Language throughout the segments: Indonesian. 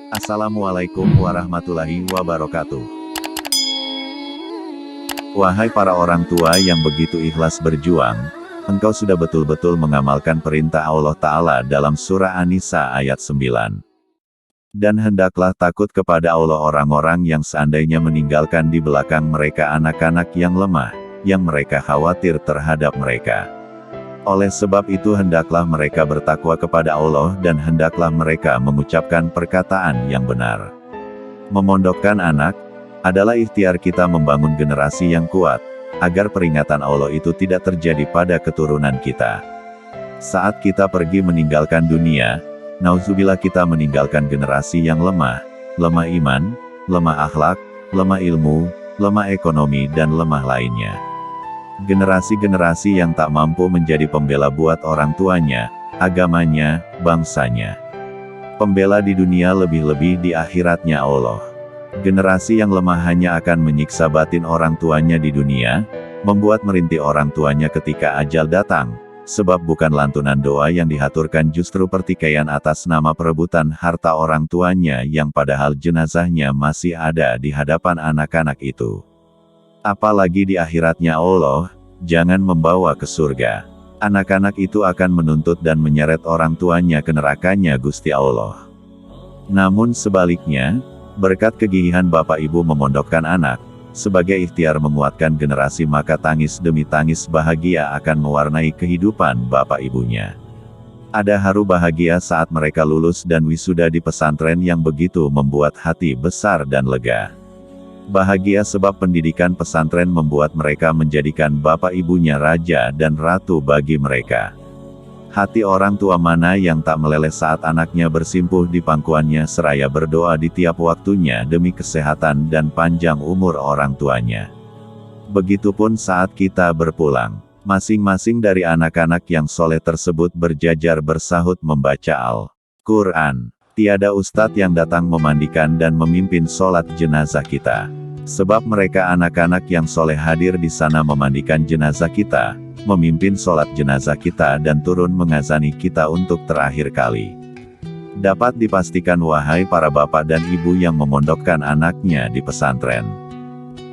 Assalamualaikum warahmatullahi wabarakatuh. Wahai para orang tua yang begitu ikhlas berjuang, engkau sudah betul-betul mengamalkan perintah Allah Ta'ala dalam surah An-Nisa ayat 9. Dan hendaklah takut kepada Allah orang-orang yang seandainya meninggalkan di belakang mereka anak-anak yang lemah, yang mereka khawatir terhadap mereka. Oleh sebab itu hendaklah mereka bertakwa kepada Allah dan hendaklah mereka mengucapkan perkataan yang benar. Memondokkan anak adalah ikhtiar kita membangun generasi yang kuat, agar peringatan Allah itu tidak terjadi pada keturunan kita. Saat kita pergi meninggalkan dunia, nauzubillah kita meninggalkan generasi yang lemah iman, lemah akhlak, lemah ilmu, lemah ekonomi dan lemah lainnya. Generasi-generasi yang tak mampu menjadi pembela buat orang tuanya, agamanya, bangsanya. Pembela di dunia lebih-lebih di akhiratnya Allah. Generasi yang lemah hanya akan menyiksa batin orang tuanya di dunia, membuat merintih orang tuanya ketika ajal datang, sebab bukan lantunan doa yang dihaturkan justru pertikaian atas nama perebutan harta orang tuanya yang padahal jenazahnya masih ada di hadapan anak-anak itu. Apalagi di akhiratnya Allah, jangan membawa ke surga. Anak-anak itu akan menuntut dan menyeret orang tuanya ke nerakanya Gusti Allah. Namun sebaliknya, berkat kegigihan bapak ibu memondokkan anak, sebagai ikhtiar menguatkan generasi maka tangis demi tangis bahagia akan mewarnai kehidupan bapak ibunya. Ada haru bahagia saat mereka lulus dan wisuda di pesantren yang begitu membuat hati besar dan lega. Bahagia sebab pendidikan pesantren membuat mereka menjadikan bapak ibunya raja dan ratu bagi mereka. Hati orang tua mana yang tak meleleh saat anaknya bersimpuh di pangkuannya seraya berdoa di tiap waktunya demi kesehatan dan panjang umur orang tuanya. Begitupun saat kita berpulang, masing-masing dari anak-anak yang soleh tersebut berjajar bersahut membaca Al-Quran. Tiada ustadz yang datang memandikan dan memimpin sholat jenazah kita. Sebab mereka anak-anak yang soleh hadir di sana memandikan jenazah kita, memimpin sholat jenazah kita dan turun mengazani kita untuk terakhir kali. Dapat dipastikan wahai para bapak dan ibu yang memondokkan anaknya di pesantren.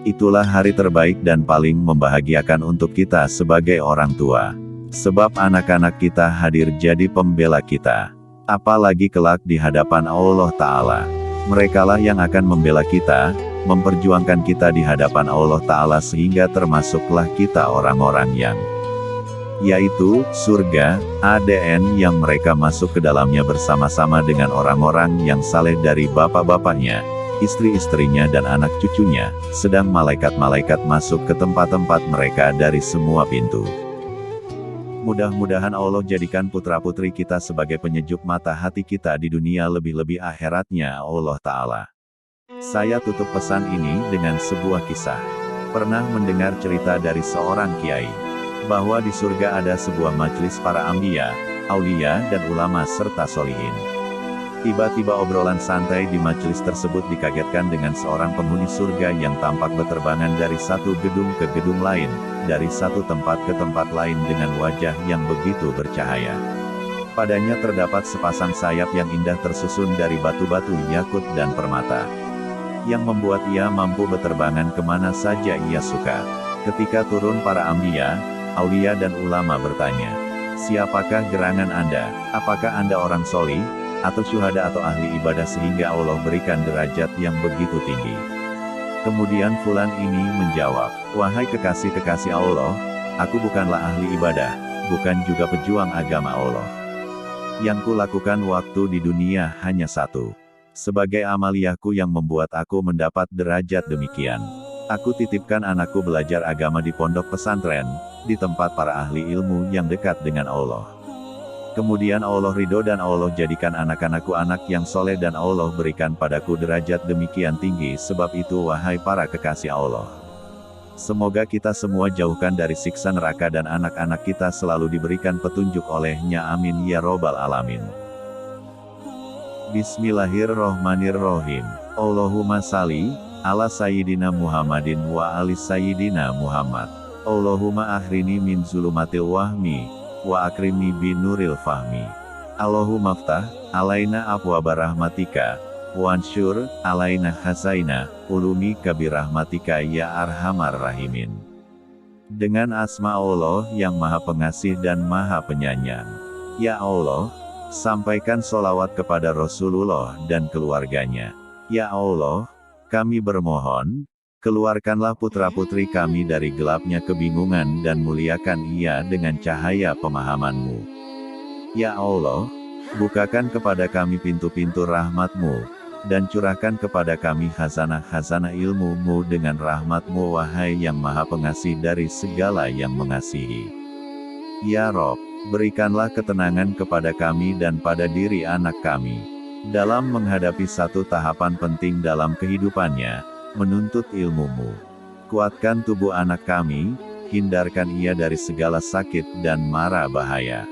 Itulah hari terbaik dan paling membahagiakan untuk kita sebagai orang tua. Sebab anak-anak kita hadir jadi pembela kita. Apalagi kelak di hadapan Allah Ta'ala. Merekalah yang akan membela kita, memperjuangkan kita di hadapan Allah Ta'ala sehingga termasuklah kita orang-orang yang yaitu surga, ADN yang mereka masuk ke dalamnya bersama-sama dengan orang-orang yang saleh dari bapak-bapaknya, istri-istrinya dan anak cucunya, sedang malaikat-malaikat masuk ke tempat-tempat mereka dari semua pintu. Mudah-mudahan Allah jadikan putra-putri kita sebagai penyejuk mata hati kita di dunia lebih-lebih akhiratnya Allah Ta'ala. Saya tutup pesan ini dengan sebuah kisah. Pernah mendengar cerita dari seorang kiai, bahwa di surga ada sebuah majelis para anbiya, aulia dan ulama serta solihin. Tiba-tiba obrolan santai di majelis tersebut dikagetkan dengan seorang penghuni surga yang tampak beterbangan dari satu gedung ke gedung lain, dari satu tempat ke tempat lain dengan wajah yang begitu bercahaya. Padanya terdapat sepasang sayap yang indah tersusun dari batu-batu yakut dan permata, yang membuat ia mampu beterbangan kemana saja ia suka. Ketika turun para anbiya, aulia dan ulama bertanya, "Siapakah gerangan Anda? Apakah Anda orang solih, atau syuhada atau ahli ibadah sehingga Allah berikan derajat yang begitu tinggi?" Kemudian fulan ini menjawab, "Wahai kekasih-kekasih Allah, aku bukanlah ahli ibadah, bukan juga pejuang agama Allah. Yang kulakukan waktu di dunia hanya satu. Sebagai amaliyahku yang membuat aku mendapat derajat demikian. Aku titipkan anakku belajar agama di pondok pesantren, di tempat para ahli ilmu yang dekat dengan Allah. Kemudian Allah ridho dan Allah jadikan anak-anakku anak yang soleh dan Allah berikan padaku derajat demikian tinggi. Sebab itu wahai para kekasih Allah, semoga kita semua jauhkan dari siksa neraka dan anak-anak kita selalu diberikan petunjuk olehnya, amin ya robbal alamin." Bismillahirrohmanirrohim. Allahumma salli ala sayyidina Muhammadin wa ali sayyidina Muhammad. Allahumma akhrini min zulumatil wahmi wa akrimni binuril fahmi. Allahumma ftah alaina abwaba rahmatika Wansyur, alaina hasaina, ulumi kabirahmatika ya arhamar rahimin. Dengan asma Allah yang Maha Pengasih dan Maha Penyayang. Ya Allah, sampaikan sholawat kepada Rasulullah dan keluarganya. Ya Allah, kami bermohon, keluarkanlah putra-putri kami dari gelapnya kebingungan dan muliakan ia dengan cahaya pemahaman-Mu. Ya Allah, bukakan kepada kami pintu-pintu rahmat-Mu, dan curahkan kepada kami khazanah-khazanah ilmu-Mu dengan rahmat-Mu wahai yang Maha Pengasih dari segala yang mengasihi. Ya Rob, berikanlah ketenangan kepada kami dan pada diri anak kami, dalam menghadapi satu tahapan penting dalam kehidupannya, menuntut ilmu-Mu. Kuatkan tubuh anak kami, hindarkan ia dari segala sakit dan mara bahaya.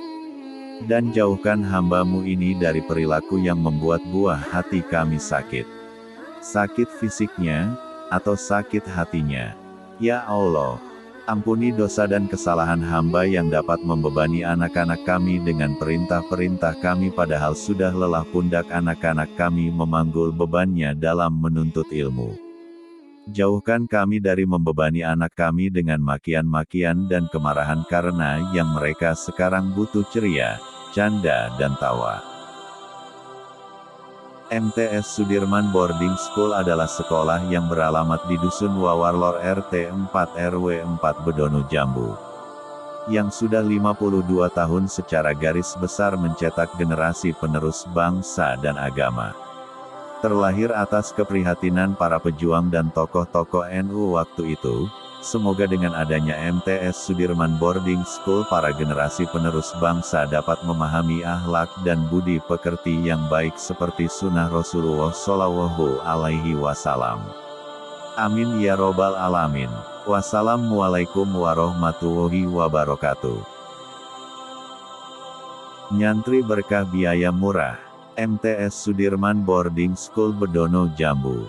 Dan jauhkan hamba-Mu ini dari perilaku yang membuat buah hati kami sakit. Sakit fisiknya, atau sakit hatinya. Ya Allah, ampuni dosa dan kesalahan hamba yang dapat membebani anak-anak kami dengan perintah-perintah kami padahal sudah lelah pundak anak-anak kami memanggul bebannya dalam menuntut ilmu. Jauhkan kami dari membebani anak kami dengan makian-makian dan kemarahan karena yang mereka sekarang butuh ceria, canda dan tawa. MTS Sudirman Boarding School adalah sekolah yang beralamat di Dusun Wawarlor RT 4 RW 4 Bedono Jambu, yang sudah 52 tahun secara garis besar mencetak generasi penerus bangsa dan agama. Terlahir atas keprihatinan para pejuang dan tokoh-tokoh NU waktu itu, semoga dengan adanya MTS Sudirman Boarding School para generasi penerus bangsa dapat memahami akhlak dan budi pekerti yang baik seperti sunnah Rasulullah Shallallahu Alaihi Wasallam. Amin ya robbal alamin. Wassalamualaikum warahmatullahi wabarakatuh. Nyantri berkah biaya murah. MTS Sudirman Boarding School Bedono Jambu.